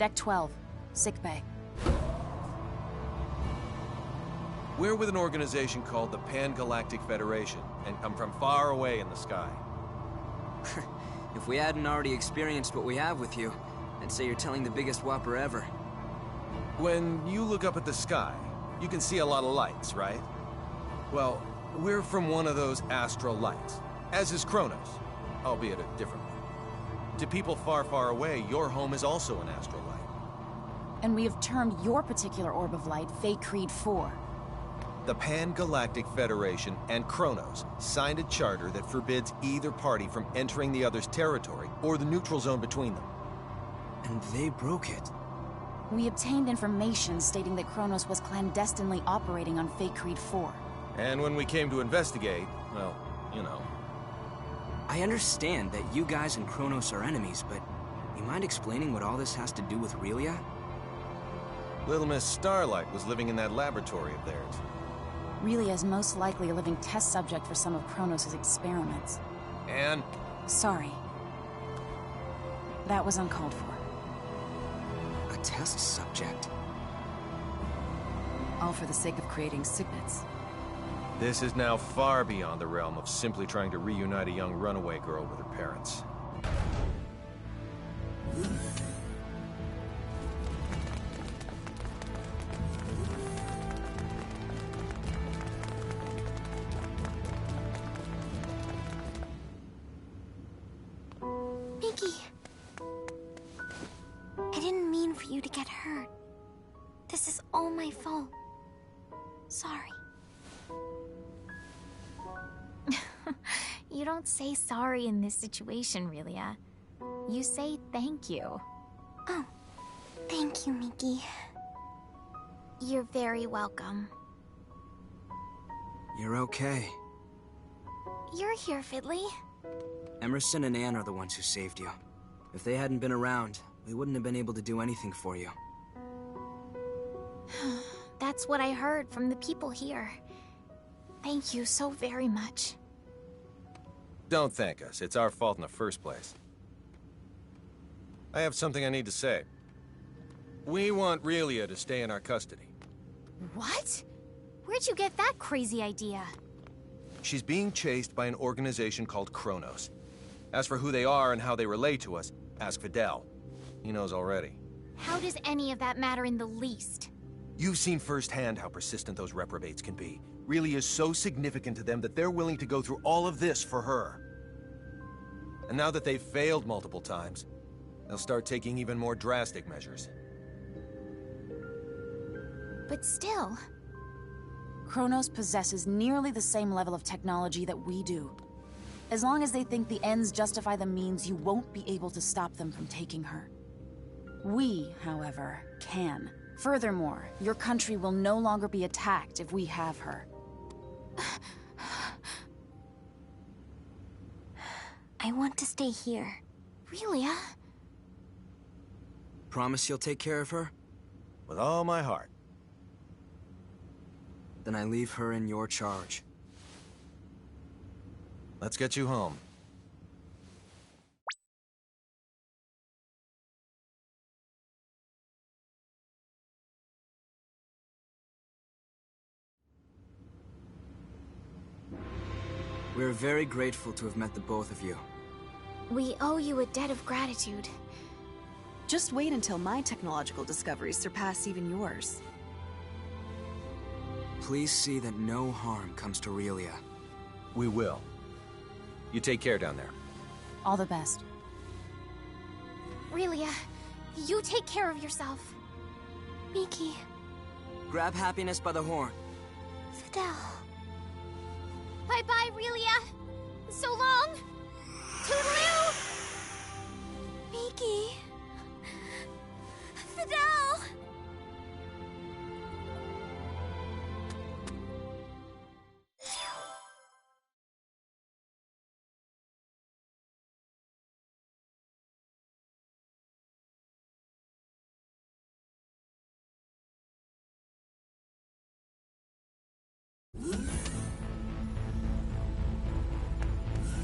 Deck 12. Sickbay. We're with an organization called the Pan-Galactic Federation, and come from far away in the sky. If we hadn't already experienced what we have with you, I'd say you're telling the biggest whopper ever. When you look up at the sky, you can see a lot of lights, right? Well, we're from one of those astral lights, as is Kronos, albeit a different one. To people far, far away, your home is also an astral light. And we have termed your particular orb of light Fate Creed 4. The Pan-Galactic Federation and Kronos signed a charter that forbids either party from entering the other's territory or the neutral zone between them. And they broke it. We obtained information stating that Kronos was clandestinely operating on Fate Creed 4. And when we came to investigate, well, you know. I understand that you guys and Kronos are enemies, but you mind explaining what all this has to do with Relia? Little Miss Starlight was living in that laboratory of theirs. Relia is most likely a living test subject for some of Kronos' experiments. And? Sorry. That was uncalled for. A test subject? All for the sake of creating signets. This is now far beyond the realm of simply trying to reunite a young runaway girl with her parents. Mickey! I didn't mean for you to get hurt. This is all my fault. Sorry. You don't say sorry in this situation, Relia. You say thank you. Oh, thank you, Mickey. You're very welcome. You're okay. You're here, Fiddly. Emerson and Anne are the ones who saved you. If they hadn't been around, we wouldn't have been able to do anything for you. That's what I heard from the people here. Thank you so very much. Don't thank us. It's our fault in the first place. I have something I need to say. We want Relia to stay in our custody. What? Where'd you get that crazy idea? She's being chased by an organization called Kronos. As for who they are and how they relate to us, ask Fidel. He knows already. How does any of that matter in the least? You've seen firsthand how persistent those reprobates can be. Relia is so significant to them that they're willing to go through all of this for her. And now that they've failed multiple times, they'll start taking even more drastic measures. But still... Kronos possesses nearly the same level of technology that we do. As long as they think the ends justify the means, you won't be able to stop them from taking her. We, however, can. Furthermore, your country will no longer be attacked if we have her. I want to stay here. Relia? Promise you'll take care of her? With all my heart. Then I leave her in your charge. Let's get you home. We're very grateful to have met the both of you. We owe you a debt of gratitude. Just wait until my technological discoveries surpass even yours. Please see that no harm comes to Relia. We will. You take care down there. All the best. Relia, you take care of yourself. Mickey. Grab happiness by the horn. Fidel. Bye-bye, Relia. So long. Toodaloo! Mickey. Fidel!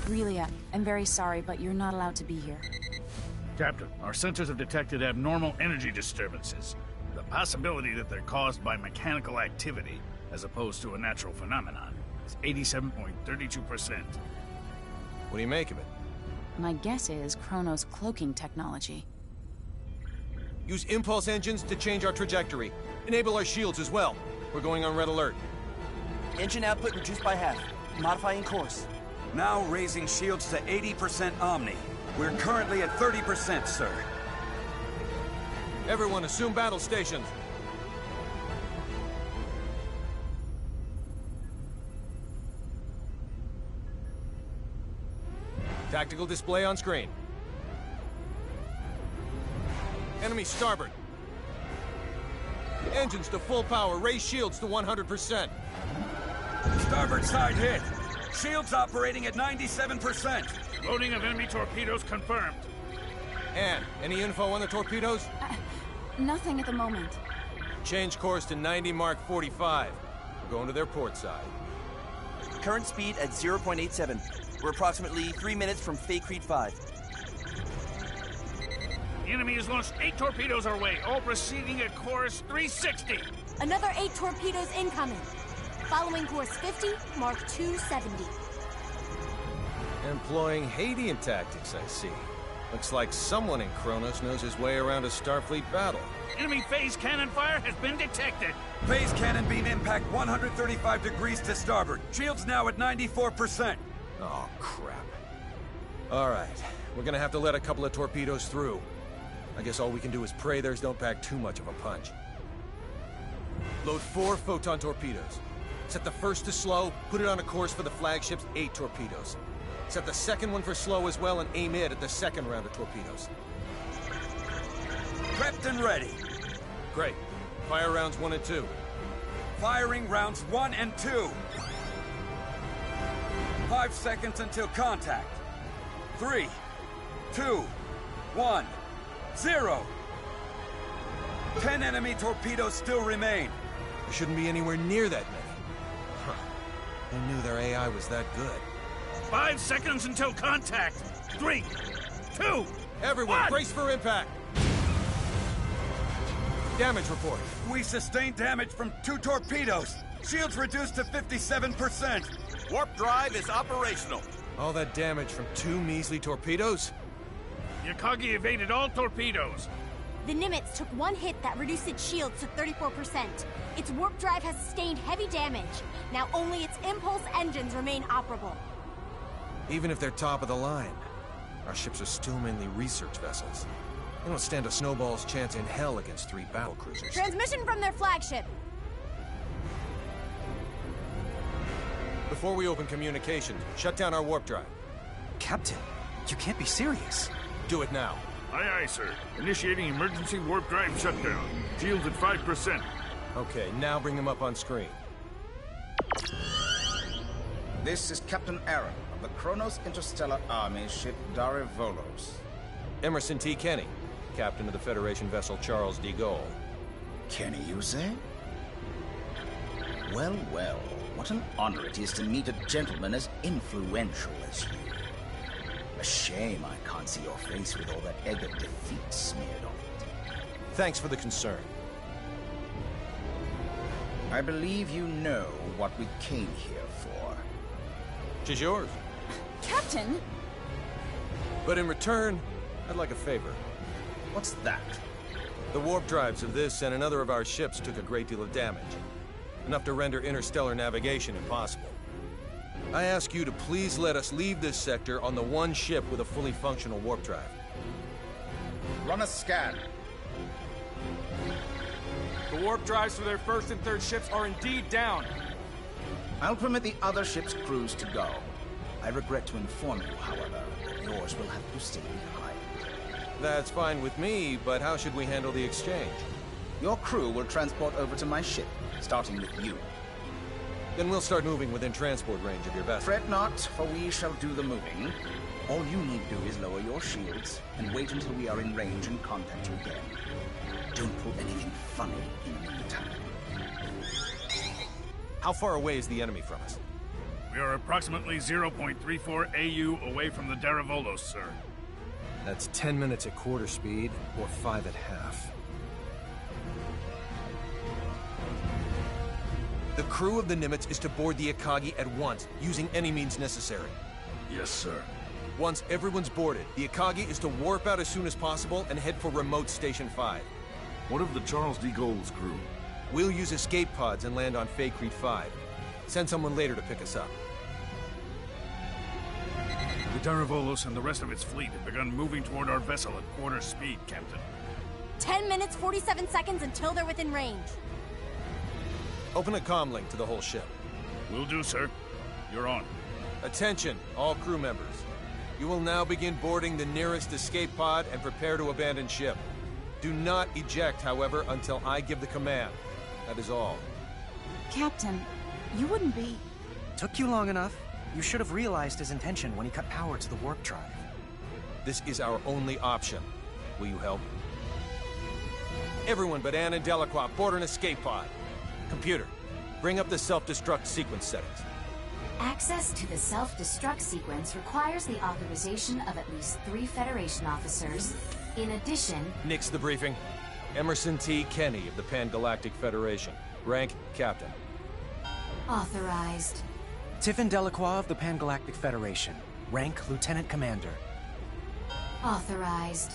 Relia, I'm very sorry, but you're not allowed to be here. Captain, our sensors have detected abnormal energy disturbances. The possibility that they're caused by mechanical activity, as opposed to a natural phenomenon, is 87.32%. What do you make of it? My guess is Chronos' cloaking technology. Use impulse engines to change our trajectory. Enable our shields as well. We're going on red alert. Engine output reduced by half. Modifying course. Now raising shields to 80% Omni. We're currently at 30%, sir. Everyone, assume battle stations. Tactical display on screen. Enemy starboard. Engines to full power. Raise shields to 100%. Starboard side hit. Shields operating at 97%. Loading of enemy torpedoes confirmed. Ann, any info on the torpedoes? Nothing at the moment. Change course to 90 Mark 45. We're going to their port side. Current speed at 0.87. We're approximately 3 minutes from Faithlessness 5. The enemy has launched 8 torpedoes our way, all proceeding at course 360. Another 8 torpedoes incoming. Following course 50, Mark 270. Employing Hadean tactics, I see. Looks like someone in Kronos knows his way around a Starfleet battle. Enemy phase cannon fire has been detected. Phase cannon beam impact 135 degrees to starboard. Shields now at 94%. Oh, crap. All right, we're gonna have to let a couple of torpedoes through. I guess all we can do is pray theirs don't pack too much of a punch. Load 4 photon torpedoes. Set the first to slow, put it on a course for the flagship's 8 torpedoes. Set the second one for slow as well and aim it at the second round of torpedoes. Prepped and ready. Great. Fire rounds 1 and 2. Firing rounds 1 and 2. 5 seconds until contact. 3, 2, 1, 0. 10 enemy torpedoes still remain. There shouldn't be anywhere near that many. Huh. I knew their AI was that good. 5 seconds until contact. 3, 2, Everyone, 1. brace for impact! Damage report. We sustained damage from 2 torpedoes. Shields reduced to 57%. Warp drive is operational. All that damage from 2 measly torpedoes? Yakagi evaded all torpedoes. The Nimitz took 1 hit that reduced its shields to 34%. Its warp drive has sustained heavy damage. Now only its impulse engines remain operable. Even if they're top of the line, our ships are still mainly research vessels. They don't stand a snowball's chance in hell against 3 battlecruisers. Transmission from their flagship. Before we open communications, shut down our warp drive. Captain, you can't be serious. Do it now. Aye, aye, sir. Initiating emergency warp drive shutdown. Shields at 5%. Okay, now bring them up on screen. This is Captain Aaron of the Kronos Interstellar Army ship Darivolos. Emerson T. Kenny, captain of the Federation vessel Charles de Gaulle. Kenny, you say? Well, well, what an honor it is to meet a gentleman as influential as you. A shame I can't see your face with all that egg of defeat smeared on it. Thanks for the concern. I believe you know what we came here for. 'Tis yours. Captain! But in return, I'd like a favor. What's that? The warp drives of this and another of our ships took a great deal of damage. Enough to render interstellar navigation impossible. I ask you to please let us leave this sector on the one ship with a fully functional warp drive. Run a scan. The warp drives for their first and third ships are indeed down. I'll permit the other ship's crews to go. I regret to inform you, however, that yours will have to stay behind. That's fine with me, but how should we handle the exchange? Your crew will transport over to my ship, starting with you. Then we'll start moving within transport range of your vessel. Fret not, for we shall do the moving. All you need do is lower your shields and wait until we are in range and contact you again. Don't pull anything funny in the meantime. How far away is the enemy from us? We are approximately 0.34 AU away from the Darivolos, sir. That's 10 minutes at quarter speed, or 5 at half. The crew of the Nimitz is to board the Akagi at once, using any means necessary. Yes, sir. Once everyone's boarded, the Akagi is to warp out as soon as possible and head for remote Station 5. What of the Charles D. Gould's crew? We'll use escape pods and land on Faithlessness 5. Send someone later to pick us up. The Daravolos and the rest of its fleet have begun moving toward our vessel at quarter speed, Captain. 10 minutes, 47 seconds until they're within range. Open a comm link to the whole ship. Will do, sir. You're on. Attention, all crew members. You will now begin boarding the nearest escape pod and prepare to abandon ship. Do not eject, however, until I give the command. That is all. Captain, you wouldn't be... Took you long enough. You should have realized his intention when he cut power to the warp drive. This is our only option. Will you help? Everyone but Anne and Delacroix board an escape pod. Computer, bring up the self-destruct sequence settings. Access to the self-destruct sequence requires the authorization of at least 3 Federation officers. In addition... Nix the briefing. Emerson T. Kenny of the Pan-Galactic Federation. Rank, Captain. Authorized. Tiffin Delacroix of the Pan-Galactic Federation. Rank, Lieutenant Commander. Authorized.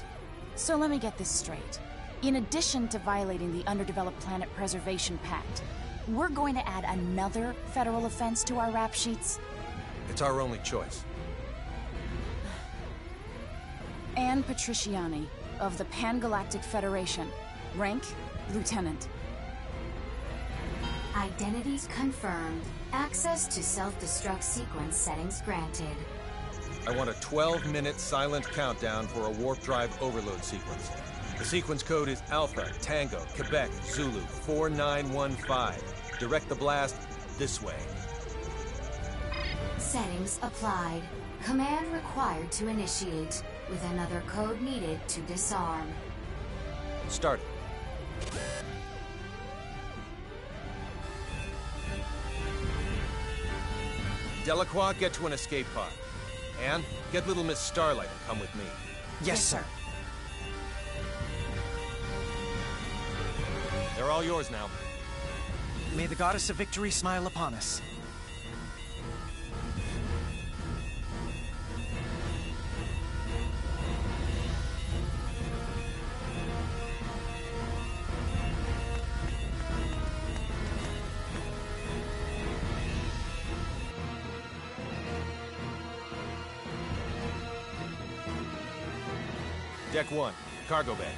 So let me get this straight. In addition to violating the Underdeveloped Planet Preservation Pact, we're going to add another federal offense to our rap sheets? It's our only choice. Anne Patriciani of the Pan-Galactic Federation. Rank, Lieutenant. Identities confirmed. Access to self-destruct sequence settings granted. I want a 12-minute silent countdown for a warp drive overload sequence. The sequence code is Alpha, Tango, Quebec, Zulu, 4915. Direct the blast this way. Settings applied. Command required to initiate, with another code needed to disarm. Start it. Delacroix, get to an escape pod. Anne, get little Miss Starlight and come with me. Yes, sir. They're all yours now. May the goddess of victory smile upon us. Deck 1, cargo bay.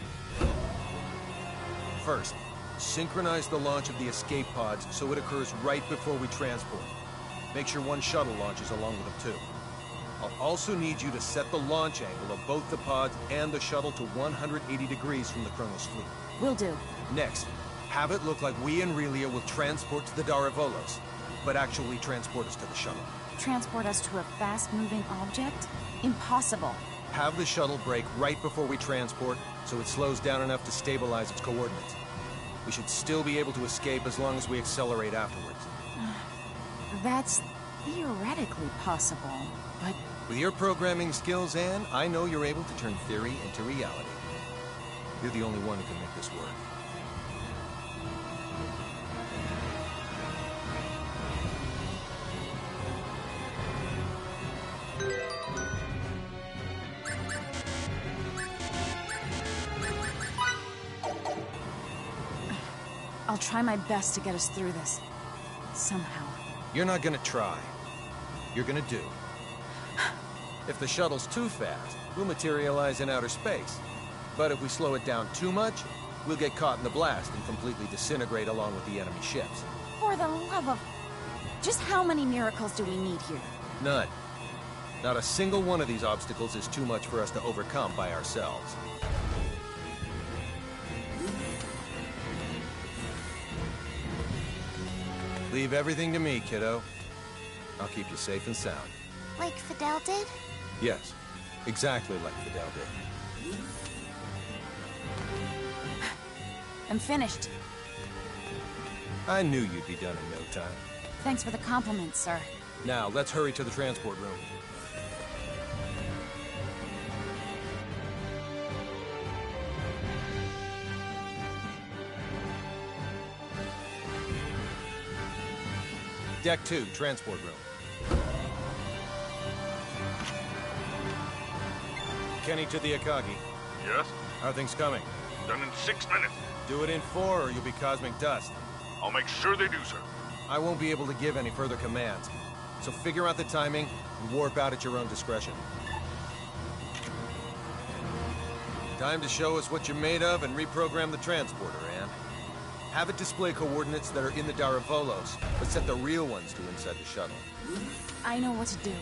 First, synchronize the launch of the escape pods so it occurs right before we transport. Make sure one shuttle launches along with them too. I'll also need you to set the launch angle of both the pods and the shuttle to 180 degrees from the Kronos fleet. Will do. Next, have it look like we and Relia will transport to the Daravolos, but actually transport us to the shuttle. Transport us to a fast-moving object? Impossible. Have the shuttle brake right before we transport, so it slows down enough to stabilize its coordinates. We should still be able to escape as long as we accelerate afterwards. That's theoretically possible, but... With your programming skills, Anne, I know you're able to turn theory into reality. You're the only one who can make this work. I'll try my best to get us through this. Somehow. You're not gonna try. You're gonna do. If the shuttle's too fast, we'll materialize in outer space. But if we slow it down too much, we'll get caught in the blast and completely disintegrate along with the enemy ships. For the love of... Just how many miracles do we need here? None. Not a single one of these obstacles is too much for us to overcome by ourselves. Leave everything to me, kiddo. I'll keep you safe and sound. Like Fidel did? Yes, exactly like Fidel did. I'm finished. I knew you'd be done in no time. Thanks for the compliment, sir. Now, let's hurry to the transport room. Deck 2, transport room. Kenny to the Akagi. Yes? How are things coming? Done in 6 minutes. Do it in 4 or you'll be cosmic dust. I'll make sure they do, sir. I won't be able to give any further commands. So figure out the timing and warp out at your own discretion. Time to show us what you're made of and reprogram the transporter, Anne. Have it display coordinates that are in the Daravolos, but set the real ones to inside the shuttle. I know what to do.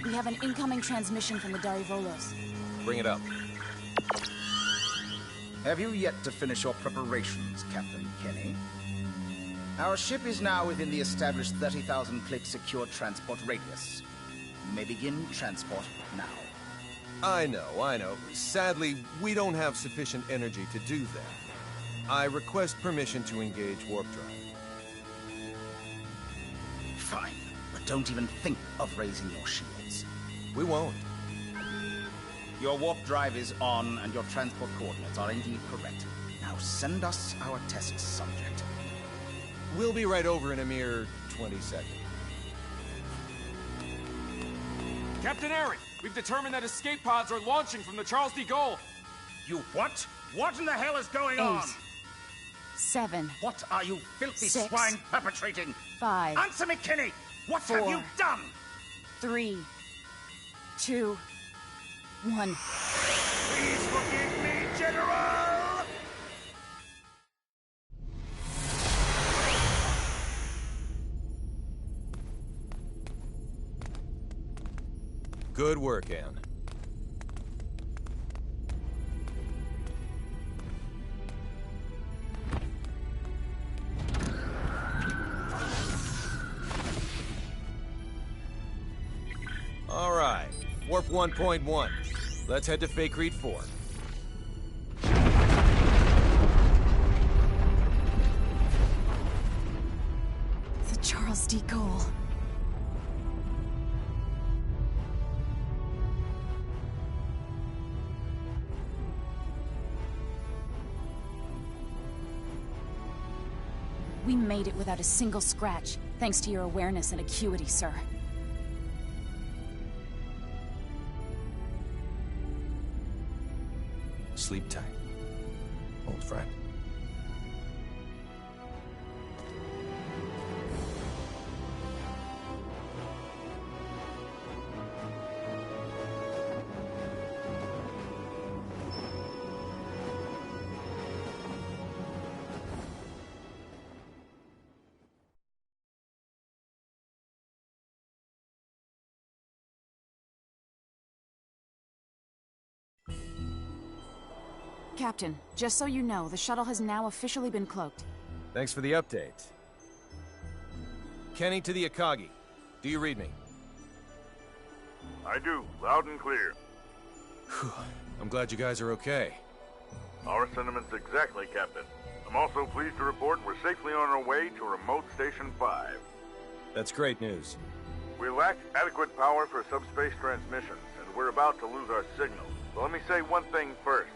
We have an incoming transmission from the Darivolos. Bring it up. Have you yet to finish your preparations, Captain Kenny? Our ship is now within the established 30,000 click secure transport radius. You may begin transport now. I know. Sadly, we don't have sufficient energy to do that. I request permission to engage warp drive. Fine, but don't even think of raising your shields. We won't. Your warp drive is on, and your transport coordinates are indeed correct. Now send us our test subject. We'll be right over in a mere 20 seconds. Captain Eric, we've determined that escape pods are launching from the Charles de Gaulle. You what? What in the hell is going 8, on? 7. What are you filthy 6, swine perpetrating? 5. Answer me, Kenny! What 4, have you done? 3, 2, 1. Please forgive me, General! Good work, Anne. All right, Warp 1.1. Let's head to Faithlessness 4. The Charles de Gaulle. We made it without a single scratch, thanks to your awareness and acuity, sir. Sleep tight, old friend. Captain, just so you know, the shuttle has now officially been cloaked. Thanks for the update. Kenny to the Akagi. Do you read me? I do, loud and clear. I'm glad you guys are okay. Our sentiments exactly, Captain. I'm also pleased to report we're safely on our way to Remote Station 5. That's great news. We lack adequate power for subspace transmissions, and we're about to lose our signal. So let me say one thing first.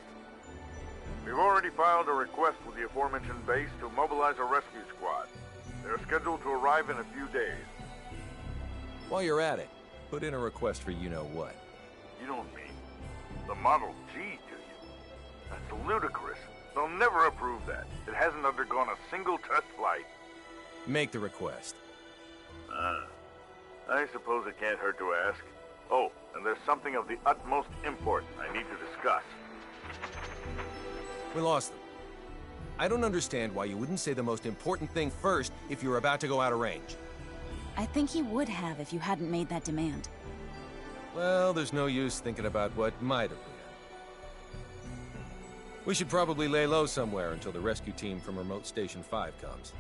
We've already filed a request with the aforementioned base to mobilize a rescue squad. They're scheduled to arrive in a few days. While you're at it, put in a request for you-know-what. You don't mean the Model G, do you? That's ludicrous. They'll never approve that. It hasn't undergone a single test flight. Make the request. I suppose it can't hurt to ask. Oh, and there's something of the utmost import I need to discuss. We lost them. I don't understand why you wouldn't say the most important thing first if you're about to go out of range. I think he would have if you hadn't made that demand. Well, there's no use thinking about what might have been. We should probably lay low somewhere until the rescue team from Remote Station 5 comes.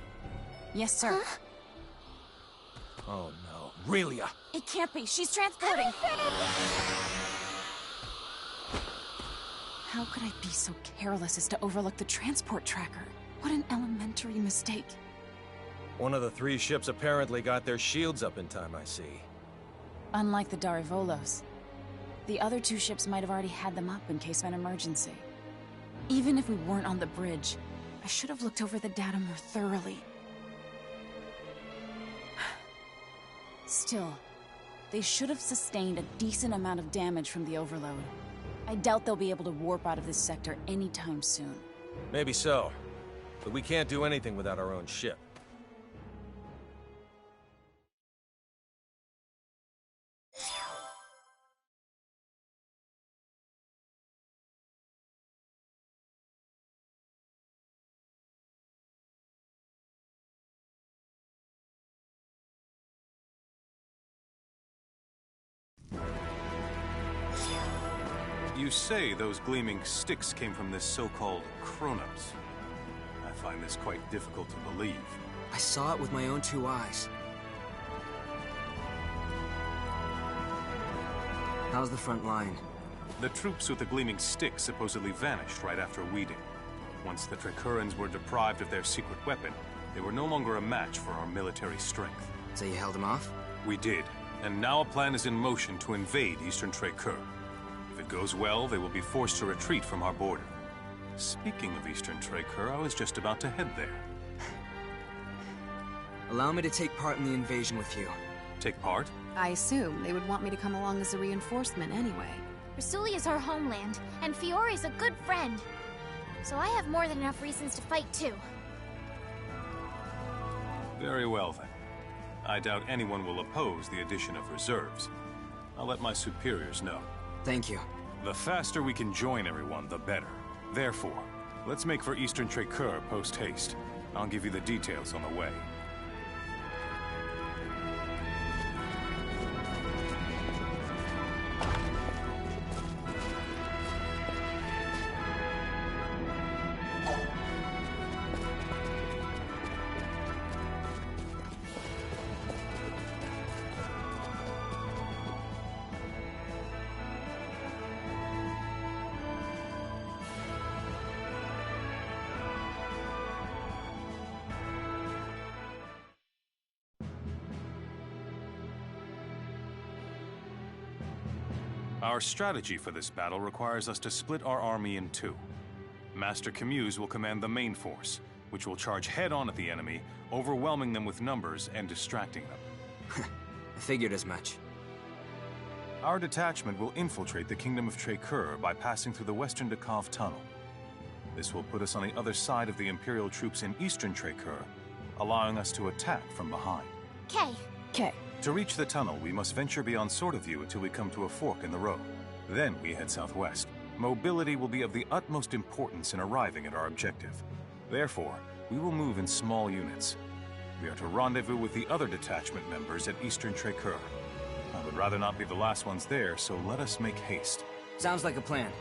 Yes, sir. Oh no. Relia! It can't be. She's transporting. How could I be so careless as to overlook the transport tracker? What an elementary mistake. One of the 3 ships apparently got their shields up in time, I see. Unlike the Darivolos, the other 2 ships might have already had them up in case of an emergency. Even if we weren't on the bridge, I should have looked over the data more thoroughly. Still, they should have sustained a decent amount of damage from the overload. I doubt they'll be able to warp out of this sector anytime soon. Maybe so, but we can't do anything without our own ship. You say those gleaming sticks came from this so-called Kronos. I find this quite difficult to believe. I saw it with my own 2 eyes. How's the front line? The troops with the gleaming sticks supposedly vanished right after we did. Once the Tricurans were deprived of their secret weapon, they were no longer a match for our military strength. So you held them off? We did, and now a plan is in motion to invade Eastern Tricur. If it goes well, they will be forced to retreat from our border. Speaking of Eastern Tricur, I was just about to head there. Allow me to take part in the invasion with you. Take part? I assume they would want me to come along as a reinforcement anyway. Rasuli is our homeland, and Fiore's a good friend. So I have more than enough reasons to fight too. Very well then. I doubt anyone will oppose the addition of reserves. I'll let my superiors know. Thank you. The faster we can join everyone, the better. Therefore, let's make for Eastern Tricur post-haste. I'll give you the details on the way. Our strategy for this battle requires us to split our army in 2. Master Camuse will command the main force, which will charge head-on at the enemy, overwhelming them with numbers and distracting them. I figured as much. Our detachment will infiltrate the Kingdom of Tricur by passing through the Western Dekov Tunnel. This will put us on the other side of the Imperial troops in Eastern Tricur, allowing us to attack from behind. K. To reach the tunnel, we must venture beyond Sword of View until we come to a fork in the road. Then we head southwest. Mobility will be of the utmost importance in arriving at our objective. Therefore, we will move in small units. We are to rendezvous with the other detachment members at Eastern Tricur. I would rather not be the last ones there, so let us make haste. Sounds like a plan.